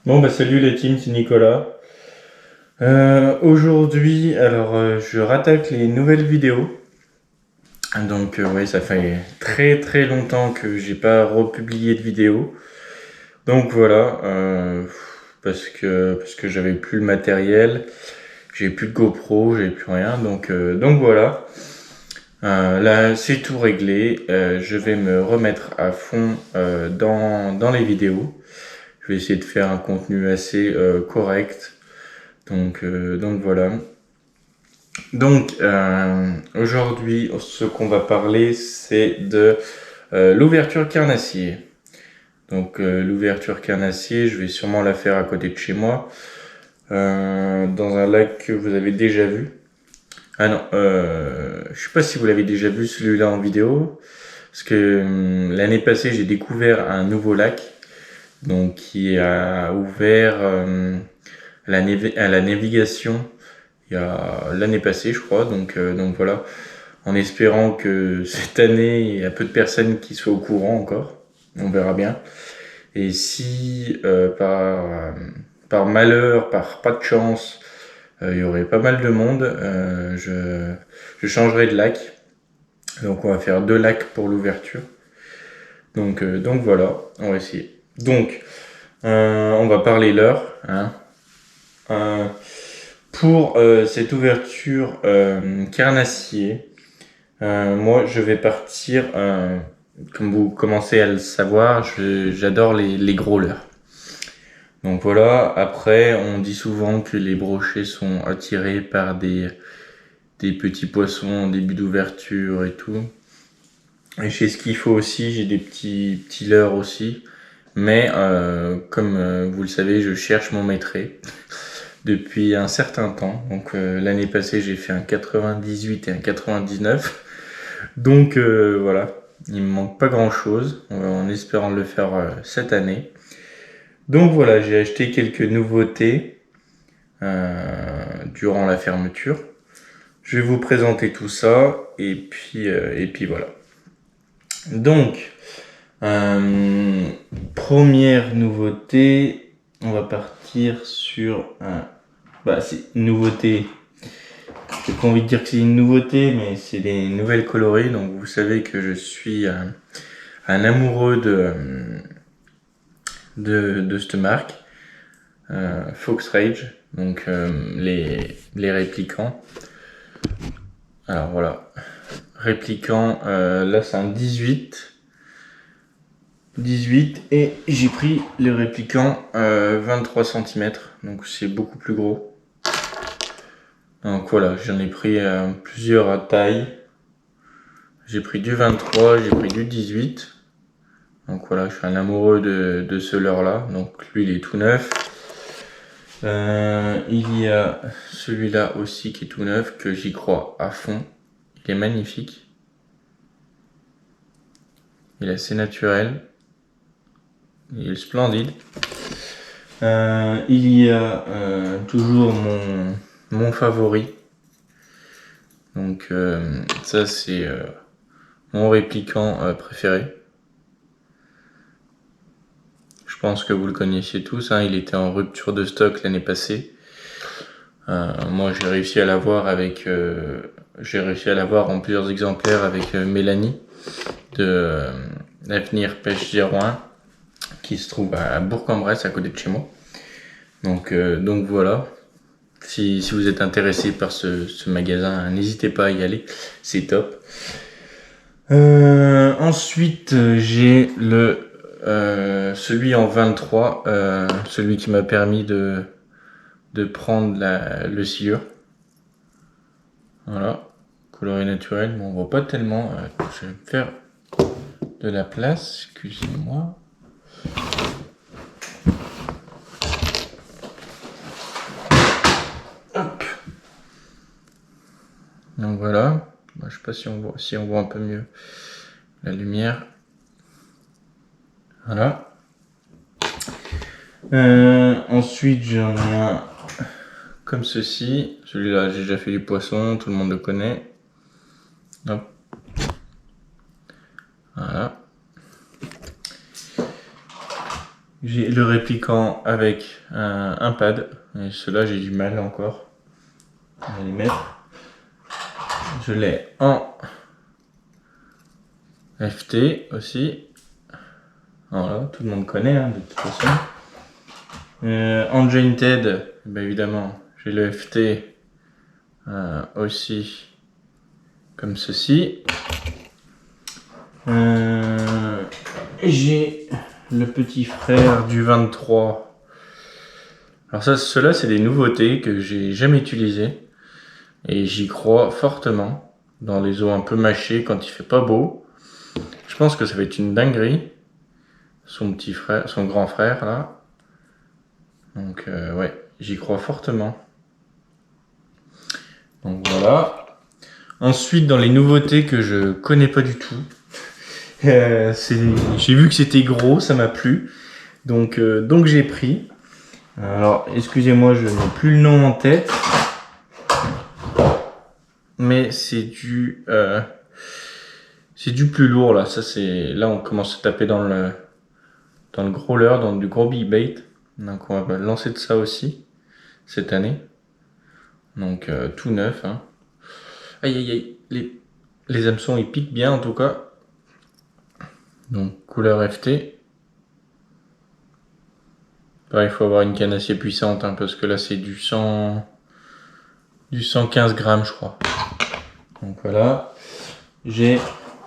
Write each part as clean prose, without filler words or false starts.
Bon bah salut les teams, c'est Nicolas. Aujourd'hui, je rattaque les nouvelles vidéos. Donc ouais, ça fait très longtemps que j'ai pas republié de vidéo. Donc voilà, parce que j'avais plus le matériel, j'ai plus de GoPro, j'ai plus rien. Donc voilà. Là c'est tout réglé. Je vais me remettre à fond dans les vidéos. Je vais essayer de faire un contenu assez correct. Donc voilà. Donc aujourd'hui, ce qu'on va parler, c'est de l'ouverture carnassier. Donc l'ouverture carnassier, je vais sûrement la faire à côté de chez moi, dans un lac que vous avez déjà vu. Ah non, je sais pas si vous l'avez déjà vu celui-là en vidéo, parce que l'année passée, j'ai découvert un nouveau lac, donc qui a ouvert à la navigation il y a l'année passée, je crois. Donc voilà, en espérant que cette année, il y a peu de personnes qui soient au courant encore. On verra bien. Et si par malheur, par pas de chance, il y aurait pas mal de monde, je changerai de lac. Donc on va faire 2 lacs pour l'ouverture. Donc voilà, on va essayer. Donc on va parler l'heure. Hein. Pour cette ouverture carnassier, moi je vais partir, comme vous commencez à le savoir, j'adore les gros leurres. Donc voilà, après on dit souvent que les brochets sont attirés par des petits poissons en début d'ouverture et tout. Et je sais ce qu'il faut aussi, j'ai des petits leurres aussi. Mais comme vous le savez, je cherche mon maîtrait depuis un certain temps. Donc l'année passée, j'ai fait un 98 et un 99. Donc voilà, il me manque pas grand-chose, en espérant le faire cette année. Donc voilà, j'ai acheté quelques nouveautés durant la fermeture. Je vais vous présenter tout ça et puis voilà. Donc, première nouveauté, on va partir sur c'est une nouveauté. J'ai pas envie de dire que c'est une nouveauté, mais c'est des nouvelles coloris. Donc vous savez que je suis un amoureux de cette marque, Fox Rage, donc les réplicants. Alors voilà, répliquant, là c'est un 18 et j'ai pris le répliquant 23 cm, donc c'est beaucoup plus gros. Donc voilà, j'en ai pris plusieurs à taille. J'ai pris du 23, j'ai pris du 18. Donc voilà, je suis un amoureux de ce leurre-là. Donc lui, il est tout neuf. Il y a celui-là aussi qui est tout neuf, que j'y crois à fond. Il est magnifique. Il est assez naturel. Il est splendide. Il y a toujours mon favori. Donc ça c'est mon répliquant préféré. Je pense que vous le connaissiez tous, hein, il était en rupture de stock l'année passée. Moi j'ai réussi à l'avoir en plusieurs exemplaires avec Mélanie de l'Avenir Pêche 01 qui se trouve à Bourg-en-Bresse à côté de chez moi. Donc voilà. Si vous êtes intéressé par ce magasin, n'hésitez pas à y aller, c'est top. Ensuite, j'ai celui en 23, celui qui m'a permis de prendre le silure. Voilà, coloris naturel, mais on voit pas tellement. Je vais me faire de la place, excusez-moi. Hop. Donc voilà, je sais pas si on voit un peu mieux la lumière. Voilà. Ensuite j'en ai un comme ceci. Celui-là, j'ai déjà fait du poisson, tout le monde le connaît. Hop. Voilà. J'ai le répliquant avec un pad. Et ceux-là, j'ai du mal encore à les mettre. Je l'ai en FT aussi. Voilà, tout le monde connaît hein, de toute façon. En jointed, ben évidemment, j'ai le FT aussi comme ceci. J'ai le petit frère du 23. Alors ça, ceux-là, c'est des nouveautés que j'ai jamais utilisées. Et j'y crois fortement. Dans les eaux un peu mâchées, quand il fait pas beau. Je pense que ça va être une dinguerie. Son petit frère, son grand frère, là. Donc, ouais, j'y crois fortement. Donc voilà. Ensuite, dans les nouveautés que je connais pas du tout. J'ai vu que c'était gros, ça m'a plu. Donc j'ai pris. Alors, excusez-moi, je n'ai plus le nom en tête. Mais c'est du plus lourd là. Ça c'est là on commence à taper dans le gros leurre, dans du gros big bait. Donc on va lancer de ça aussi cette année. Donc tout neuf. Hein. Aïe aïe aïe, les hameçons ils piquent bien en tout cas. Donc couleur FT. Pareil, il faut avoir une canne assez puissante hein, parce que là c'est du 115 grammes je crois. Donc voilà. J'ai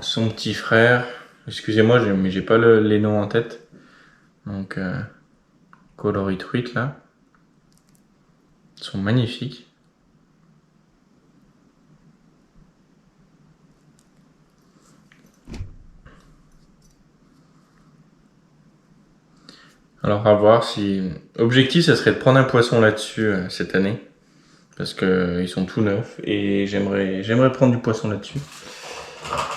son petit frère. Excusez-moi, mais j'ai pas les noms en tête. Donc coloris truite là. Ils sont magnifiques. Alors à voir si... Objectif, ça serait de prendre un poisson là-dessus cette année. Parce que ils sont tout neufs et j'aimerais prendre du poisson là-dessus.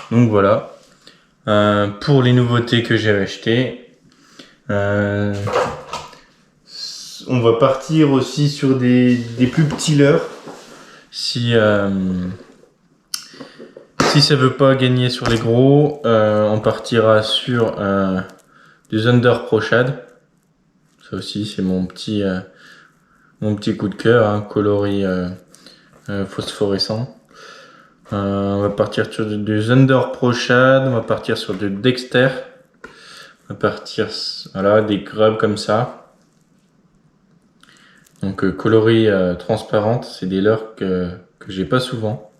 Donc voilà. Pour les nouveautés que j'ai achetées, on va partir aussi sur des plus petits leurres. Si ça veut pas gagner sur les gros, on partira sur des Under Pro Shad. Ça aussi c'est mon petit coup de cœur, hein, coloris phosphorescent. On va partir sur des Under Pro Shad, on va partir sur du Dexter. On va partir voilà, des grubs comme ça. Donc coloris transparente, c'est des leurres que j'ai pas souvent.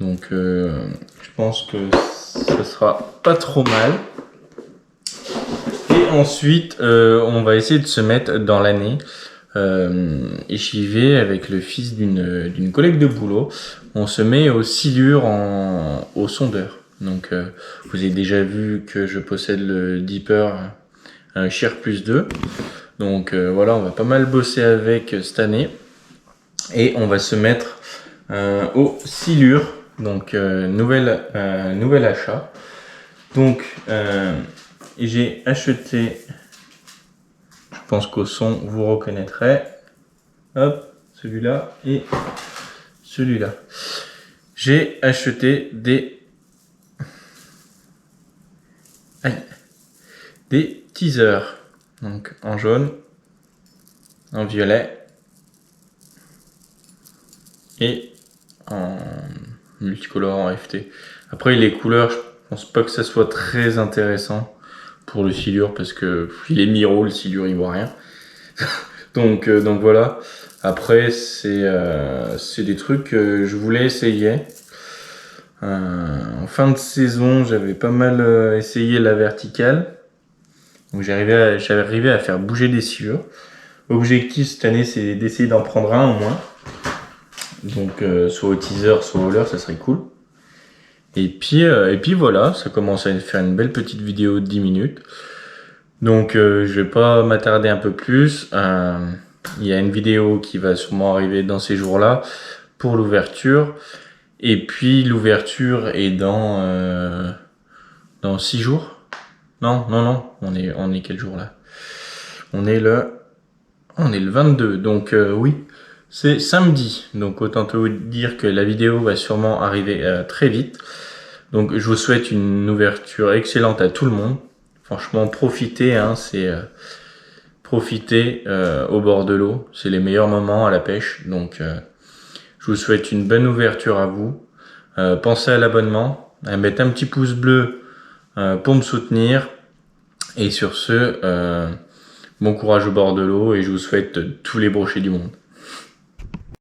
Donc je pense que ça sera pas trop mal. Et ensuite on va essayer de se mettre dans l'année. Et j'y vais avec le fils d'une collègue de boulot. On se met aux silures au sondeur. Donc vous avez déjà vu que je possède le Deeper Shear Plus 2. Donc voilà, on va pas mal bosser avec cette année. Et on va se mettre aux silures. Donc nouvel achat. Donc j'ai acheté, je pense qu'au son vous reconnaîtrez, hop, celui-là et celui-là. J'ai acheté des teasers, donc en jaune, en violet et en multicolore en FT. Après les couleurs, je pense pas que ça soit très intéressant pour le silure parce que il est miro, le silure il voit rien. donc voilà. Après c'est des trucs que je voulais essayer. En fin de saison, j'avais pas mal essayé la verticale. Donc j'avais arrivé à faire bouger des silures. Objectif cette année, c'est d'essayer d'en prendre un au moins. Donc soit au teaser, soit au leurre, ça serait cool. Et puis voilà, ça commence à faire une belle petite vidéo de 10 minutes. Donc je vais pas m'attarder un peu plus. Il y a une vidéo qui va sûrement arriver dans ces jours-là pour l'ouverture. Et puis l'ouverture est dans 6 jours. Non, on est quel jour là? On est le 22. Donc oui, C'est samedi, donc autant te dire que la vidéo va sûrement arriver très vite. Donc je vous souhaite une ouverture excellente à tout le monde. Franchement, profitez, hein, profitez au bord de l'eau. C'est les meilleurs moments à la pêche. Donc je vous souhaite une bonne ouverture à vous. Pensez à l'abonnement, à mettre un petit pouce bleu pour me soutenir. Et sur ce, bon courage au bord de l'eau et je vous souhaite tous les brochets du monde.